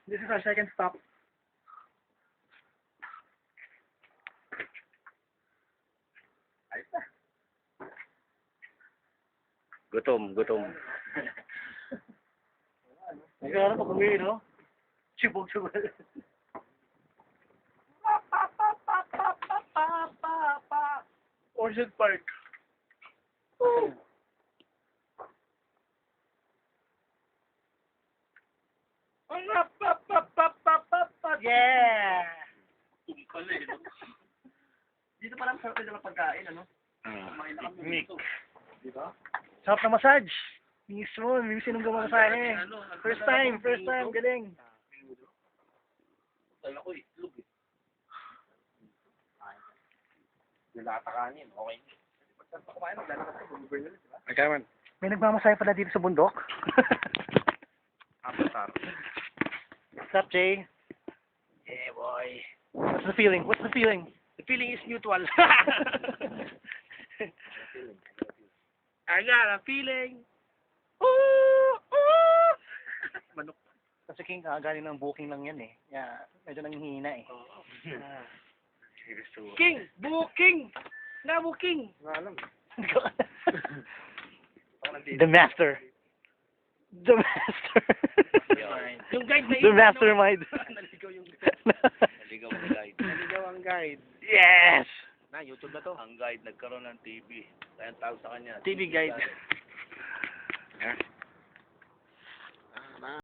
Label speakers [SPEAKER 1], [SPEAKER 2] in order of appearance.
[SPEAKER 1] This is our second stop.
[SPEAKER 2] Gutom.
[SPEAKER 1] Nagkakaroon pag uwi, no? Chibog-chibog. Orchard Park. Yeah! Dito pa lang sarap din ng pagkain, ano?
[SPEAKER 2] Nick.
[SPEAKER 1] Diba? Sarap na massage. Mismo, may sinong sa akin eh. First time, galing.
[SPEAKER 2] Dala ko itlog eh. Dilata kanin, okay. Pagkanta kumain, magdala ka sa Bumibernal, diba? Magkaman.
[SPEAKER 1] May nagmamasaya pala dito sa bundok.
[SPEAKER 2] Avatar.
[SPEAKER 1] What's up, Jay?
[SPEAKER 2] Yeah, boy.
[SPEAKER 1] What's the feeling?
[SPEAKER 2] The feeling is mutual. I got a feeling. Ooh! Manok.
[SPEAKER 1] Kasi King, galing ng booking lang yan eh. Yeah, medyo nanghihina eh.
[SPEAKER 2] King! Booking! Na booking!
[SPEAKER 1] Alam. The master. The master.
[SPEAKER 2] Yung guide na
[SPEAKER 1] The mastermind.
[SPEAKER 2] Naligaw yung guide. Naligaw ang guide.
[SPEAKER 3] Naligaw ang guide.
[SPEAKER 1] Yes!
[SPEAKER 3] Na, YouTube na to.
[SPEAKER 2] Ang guide nagkaroon ng TV. Kaya ang tawag sa kanya.
[SPEAKER 1] TV guide.
[SPEAKER 2] Yeah.